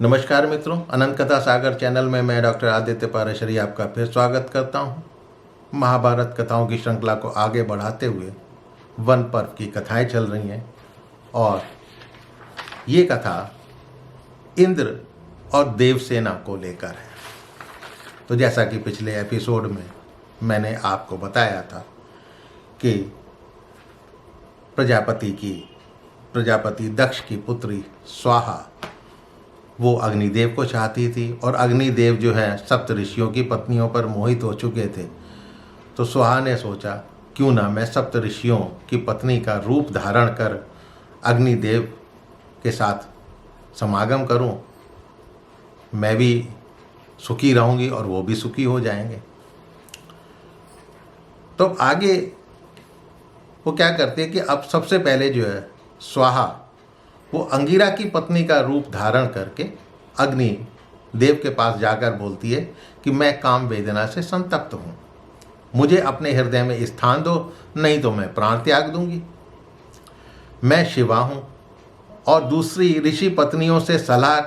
नमस्कार मित्रों, अनंत कथा सागर चैनल में मैं डॉक्टर आदित्य पाराशरी आपका फिर स्वागत करता हूं। महाभारत कथाओं की श्रृंखला को आगे बढ़ाते हुए वन पर्व की कथाएं चल रही हैं और ये कथा इंद्र और देवसेना को लेकर है। तो जैसा कि पिछले एपिसोड में मैंने आपको बताया था कि प्रजापति दक्ष की पुत्री स्वाहा वो अग्निदेव को चाहती थी और अग्निदेव जो है सप्त ऋषियों की पत्नियों पर मोहित हो चुके थे। तो स्वाहा ने सोचा क्यों ना मैं सप्त ऋषियों की पत्नी का रूप धारण कर अग्निदेव के साथ समागम करूं, मैं भी सुखी रहूंगी और वो भी सुखी हो जाएंगे। तो आगे वो क्या करते हैं कि अब सबसे पहले जो है स्वाहा वो अंगिरा की पत्नी का रूप धारण करके अग्नि देव के पास जाकर बोलती है कि मैं काम वेदना से संतप्त हूँ, मुझे अपने हृदय में स्थान दो, नहीं तो मैं प्राण त्याग दूंगी। मैं शिवा हूँ और दूसरी ऋषि पत्नियों से सलाह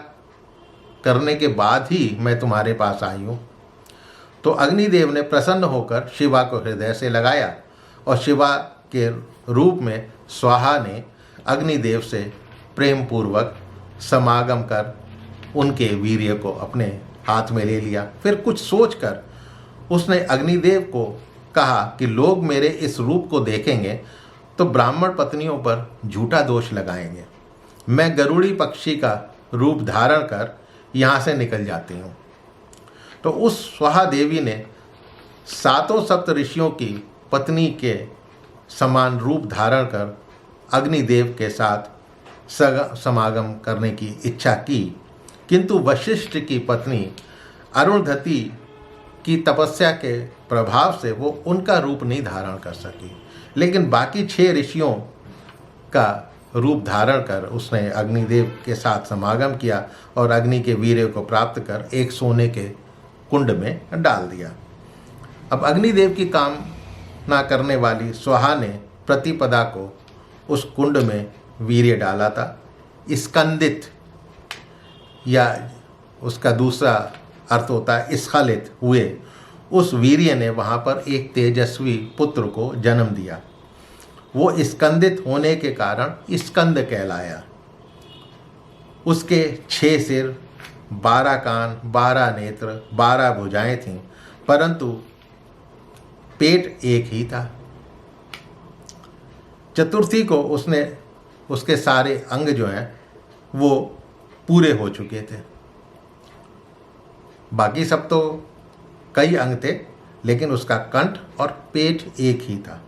करने के बाद ही मैं तुम्हारे पास आई हूँ। तो अग्निदेव ने प्रसन्न होकर शिवा को हृदय से लगाया और शिवा के रूप में स्वाहा ने अग्निदेव से प्रेम पूर्वक समागम कर उनके वीर्य को अपने हाथ में ले लिया। फिर कुछ सोचकर उसने अग्निदेव को कहा कि लोग मेरे इस रूप को देखेंगे तो ब्राह्मण पत्नियों पर झूठा दोष लगाएंगे। मैं गरुड़ी पक्षी का रूप धारण कर यहाँ से निकल जाती हूँ। तो उस स्वाहा देवी ने सातों सप्त ऋषियों की पत्नी के समान रूप धारण कर अग्निदेव के साथ समागम करने की इच्छा की, किंतु वशिष्ठ की पत्नी अरुंधति की तपस्या के प्रभाव से वो उनका रूप नहीं धारण कर सकी। लेकिन बाकी 6 ऋषियों का रूप धारण कर उसने अग्निदेव के साथ समागम किया और अग्नि के वीर्य को प्राप्त कर एक सोने के कुंड में डाल दिया। अब अग्निदेव की कामना करने वाली स्वाहा ने प्रतिपदा को उस कुंड में वीर्य डाला था। स्कंदित या उसका दूसरा अर्थ होता है स्खलित हुए उस वीर्य ने वहाँ पर एक तेजस्वी पुत्र को जन्म दिया। वो स्कंदित होने के कारण स्कंद कहलाया। उसके 6 सिर, 12 कान, 12 नेत्र, 12 भुजाएं थीं, परंतु पेट एक ही था। चतुर्थी को उसके सारे अंग जो हैं वो पूरे हो चुके थे। बाकी सब तो कई अंग थे, लेकिन उसका कंठ और पेट एक ही था।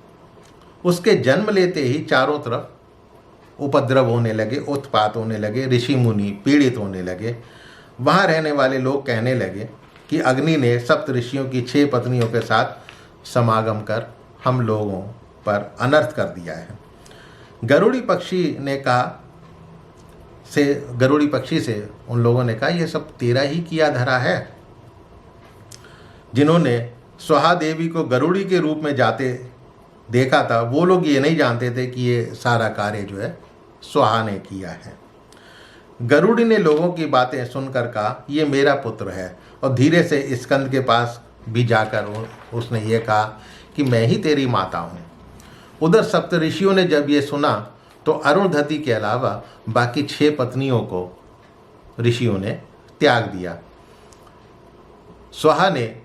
उसके जन्म लेते ही चारों तरफ उपद्रव होने लगे, उत्पात होने लगे, ऋषि मुनि पीड़ित होने लगे। वहाँ रहने वाले लोग कहने लगे कि अग्नि ने सप्त ऋषियों की 6 पत्नियों के साथ समागम कर हम लोगों पर अनर्थ कर दिया है। गरुड़ी पक्षी से उन लोगों ने कहा ये सब तेरा ही किया धरा है। जिन्होंने स्वाहा देवी को गरुड़ी के रूप में जाते देखा था वो लोग ये नहीं जानते थे कि ये सारा कार्य जो है स्वाहा ने किया है। गरुड़ी ने लोगों की बातें सुनकर कहा ये मेरा पुत्र है और धीरे से स्कंद के पास भी जाकर उसने ये कहा कि मैं ही तेरी माता हूँ। उधर सप्त ऋषियों ने जब ये सुना तो अरुंधति के अलावा बाकी 6 पत्नियों को ऋषियों ने त्याग दिया। स्वाहा ने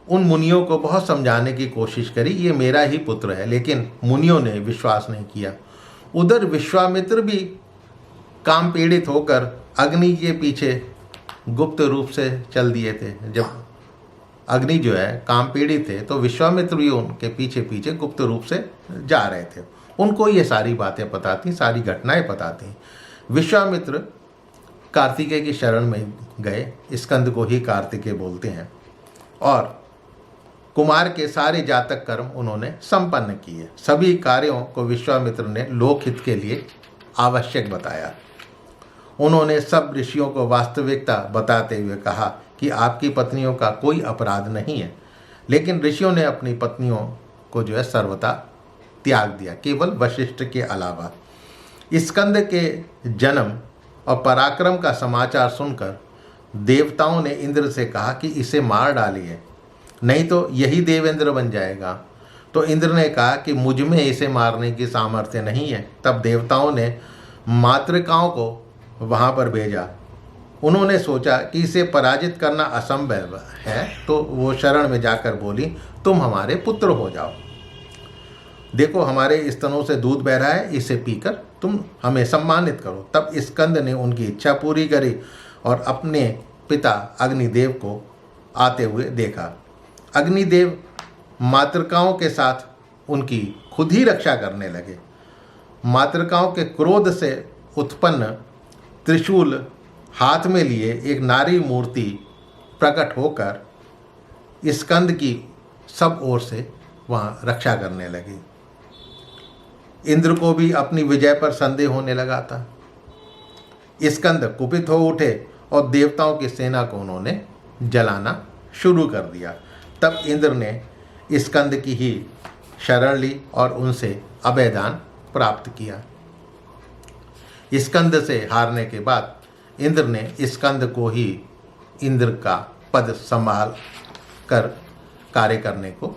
उन मुनियों को बहुत समझाने की कोशिश करी ये मेरा ही पुत्र है, लेकिन मुनियों ने विश्वास नहीं किया। उधर विश्वामित्र भी काम पीड़ित होकर अग्नि के पीछे गुप्त रूप से चल दिए थे। जब अग्नि जो है काम पीड़ित थे तो विश्वामित्र भी उनके पीछे पीछे गुप्त रूप से जा रहे थे। उनको ये सारी बातें पता थी, सारी घटनाएं पता थी। विश्वामित्र कार्तिकेय की शरण में गए, स्कंद को ही कार्तिकेय बोलते हैं, और कुमार के सारे जातक कर्म उन्होंने संपन्न किए। सभी कार्यों को विश्वामित्र ने लोकहित के लिए आवश्यक बताया। उन्होंने सब ऋषियों को वास्तविकता बताते हुए कहा कि आपकी पत्नियों का कोई अपराध नहीं है, लेकिन ऋषियों ने अपनी पत्नियों को जो है सर्वथा त्याग दिया, केवल वशिष्ठ के अलावा। स्कंद के जन्म और पराक्रम का समाचार सुनकर देवताओं ने इंद्र से कहा कि इसे मार डालिए, नहीं तो यही देवेंद्र बन जाएगा। तो इंद्र ने कहा कि मुझ में इसे मारने की सामर्थ्य नहीं है। तब देवताओं ने मातृकाओं को वहाँ पर भेजा। उन्होंने सोचा कि इसे पराजित करना असंभव है, तो वो शरण में जाकर बोली, तुम हमारे पुत्र हो जाओ। देखो हमारे स्तनों से दूध बह रहा है, इसे पीकर तुम हमें सम्मानित करो। तब स्कंद ने उनकी इच्छा पूरी करी और अपने पिता अग्निदेव को आते हुए देखा। अग्निदेव मातृकाओं के साथ उनकी खुद ही रक्षा करने लगे। मातृकाओं के क्रोध से उत्पन्न त्रिशूल हाथ में लिए एक नारी मूर्ति प्रकट होकर स्कंद की सब ओर से वहाँ रक्षा करने लगी। इंद्र को भी अपनी विजय पर संदेह होने लगा था। स्कंद कुपित हो उठे और देवताओं की सेना को उन्होंने जलाना शुरू कर दिया। तब इंद्र ने स्कंद की ही शरण ली और उनसे अभयदान प्राप्त किया। स्कंद से हारने के बाद इंद्र ने स्कंद को ही इंद्र का पद संभाल कर कार्य करने को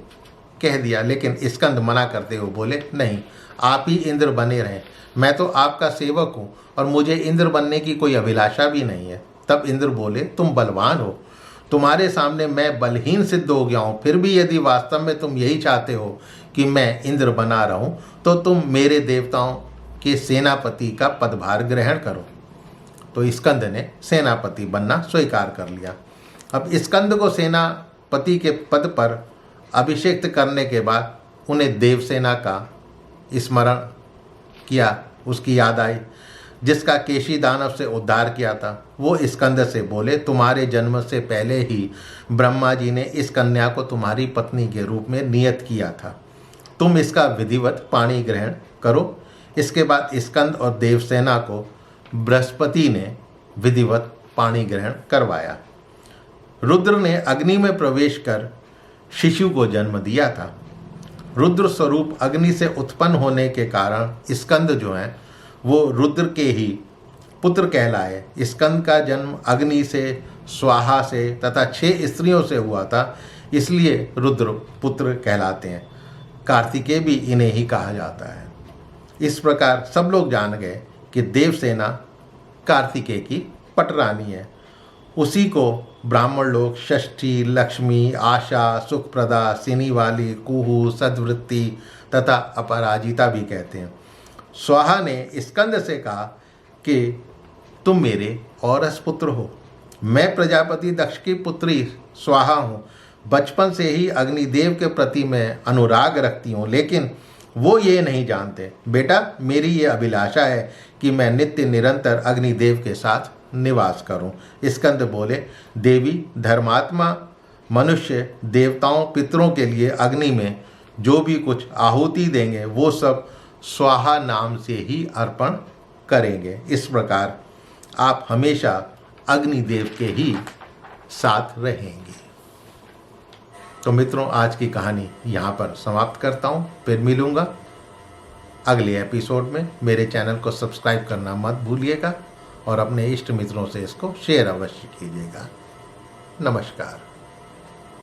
कह दिया, लेकिन स्कंद मना करते हुए बोले, नहीं, आप ही इंद्र बने रहें, मैं तो आपका सेवक हूँ और मुझे इंद्र बनने की कोई अभिलाषा भी नहीं है। तब इंद्र बोले, तुम बलवान हो, तुम्हारे सामने मैं बलहीन सिद्ध हो गया हूँ, फिर भी यदि वास्तव में तुम यही चाहते हो कि मैं इंद्र बना रहूं, तो तुम मेरे देवताओं के सेनापति का पदभार ग्रहण करो। तो स्कंद ने सेनापति बनना स्वीकार कर लिया। अब स्कंद को सेनापति के पद पर अभिषेक्त करने के बाद उन्हें देवसेना का स्मरण किया, उसकी याद आई जिसका केशी दानव से उद्धार किया था। वो स्कंद से बोले, तुम्हारे जन्म से पहले ही ब्रह्मा जी ने इस कन्या को तुम्हारी पत्नी के रूप में नियत किया था, तुम इसका विधिवत पाणी ग्रहण करो। इसके बाद स्कंद और देवसेना को बृहस्पति ने विधिवत पाणी ग्रहण करवाया। रुद्र ने अग्नि में प्रवेश कर शिशु को जन्म दिया था। रुद्र स्वरूप अग्नि से उत्पन्न होने के कारण स्कंद जो हैं वो रुद्र के ही पुत्र कहलाए। स्कंद का जन्म अग्नि से, स्वाहा से तथा 6 स्त्रियों से हुआ था, इसलिए रुद्र पुत्र कहलाते हैं। कार्तिकेय भी इन्हें ही कहा जाता है। इस प्रकार सब लोग जान गए कि देवसेना कार्तिकेय की पटरानी है। उसी को ब्राह्मण लोग षष्ठी, लक्ष्मी, आशा, सुखप्रदा, सिनी वाली, कुहू, सद्वृत्ति तथा अपराजिता भी कहते हैं। स्वाहा ने स्कंद से कहा कि तुम मेरे औरस पुत्र हो, मैं प्रजापति दक्ष की पुत्री स्वाहा हूँ। बचपन से ही अग्निदेव के प्रति मैं अनुराग रखती हूँ, लेकिन वो ये नहीं जानते। बेटा, मेरी ये अभिलाषा है कि मैं नित्य निरंतर अग्निदेव के साथ निवास करूं। स्कंद बोले, देवी, धर्मात्मा मनुष्य देवताओं पितरों के लिए अग्नि में जो भी कुछ आहुति देंगे वो सब स्वाहा नाम से ही अर्पण करेंगे। इस प्रकार आप हमेशा अग्निदेव के ही साथ रहेंगे। तो मित्रों, आज की कहानी यहाँ पर समाप्त करता हूँ। फिर मिलूँगा अगले एपिसोड में। मेरे चैनल को सब्सक्राइब करना मत भूलिएगा और अपने इष्ट मित्रों से इसको शेयर अवश्य कीजिएगा। नमस्कार।